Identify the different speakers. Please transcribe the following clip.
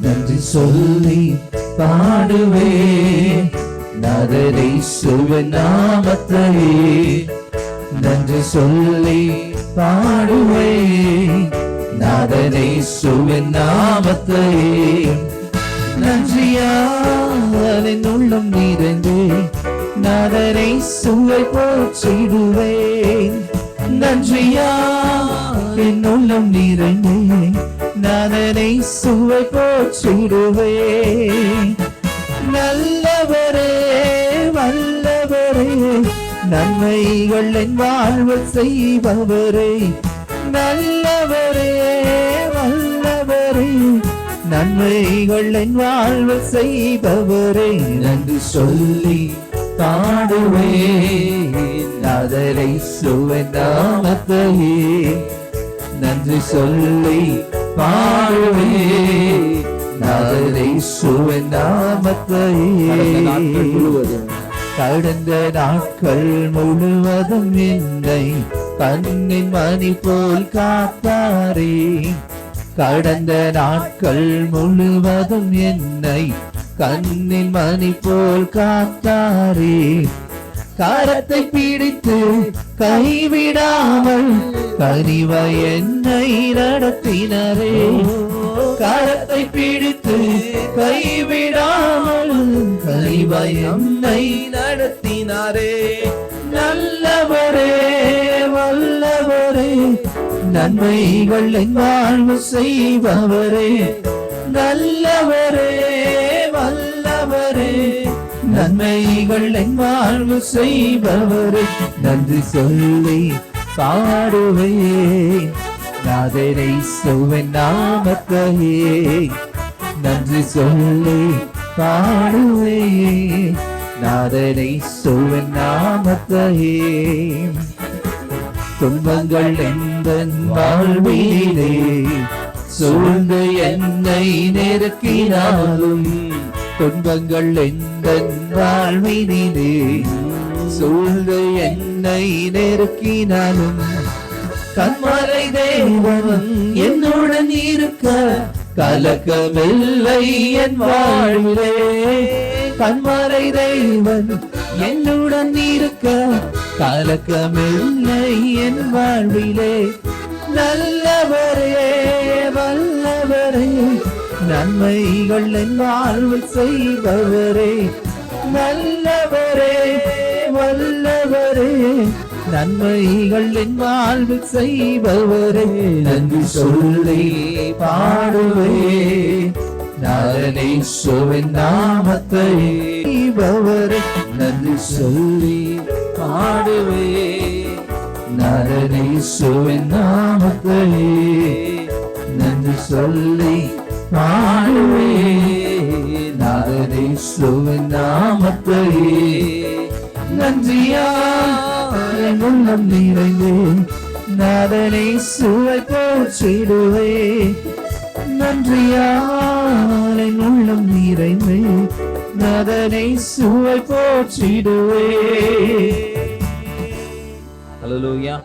Speaker 1: நன்றி சொல்லி பாடுவேன் நாதரை சுவநாமத்தை. நன்றி சொல்லி பாடுவேன் நாதரை சுவநாமத்தை. நன்றியால் என் உள்ளம் நிறைந்து நாதரை சுவை போற்றிடுவேன். நன்றியால் என் உள்ளம் நிறைந்து நாதனை சுவை போற்றிடுவேன். நல்லவரே வல்லவரே நன்மைகள் என் வாழ்வு செய்பவரே. நல்லவரே வல்லவரே நன்மைகள் என் வாழ்வு செய்பவரே. நன்றி சொல்லி பாடுவேன் நாதரை சுவை நாமத்தையே. நன்றி சொல்லி பாடுவேன் நாதரை சுவை நாமத்தையே. கடந்த நாட்கள் முழுவதும் என்னை கண்ணின் மணி போல் காத்தாரே. கடந்த நாட்கள் முழுவதும் என்னை கண்ணின் மணி போல் காத்தாரே. கரத்தை பிடித்து கைவிடாமல் கனிவாய் என்னை நடத்தினரே. கரத்தை பிடித்து கைவிடாமல் கனிவாய் என்னை நடத்தினாரே. நல்லவரே வல்லவரே நன்மைகள் என் வாழ்வு செய்பவரே. நல்லவரே வல்லவரே நன்மைகள் என் வாழ்வு செய்பவரே. நன்றி சொல்லி பாடுவேன் நாதரை சுவை நாமத்தையே. நன்றி சொல்லி பாடுவேன் நாதரை சுவை நாமத்தையே. துன்பங்கள் எந்தன் வாழ்விலே சூழ்ந்து என்னை நெருக்கினாலும், துன்பங்கள் எந்தன் வாழ்வினிலே சூழ்ந்து என்னை நெருக்கினாலும், கண்மறை தேவன் என்னுடன் இருக்க கலக்கமில்லை என் வாழ்விலே. கண்மறை தேவன் என்னுடன் இருக்க கலக்கமில்லை என் வாழ்விலே. நல்லவரே வல்லவரே நன்மைகள் என் வாழ்வில் செய்பவரே. நல்லவரே வல்லவரே நன்மைகள் என் வாழ்வில் செய்பவரே. நன்றி சொல்லி பாடுவேன் நாதனை சுவை நாமத்தை செய்பவரே. நன்றி சொல்லி பாடுவேன் நாதனை சுவை நாமத்தை. நன்றி சொல்லி பாடுவேன் நாதனை சுவை நாமத்தை. நன்றியால் உள்ளம் நிறைந்து நாதனை சுவை போற்றிடுவேன். நன்றியால் உள்ளம் நிறைந்து நாதனை சுவை போற்றிடுவேன்.
Speaker 2: ஹல்லேலூயா.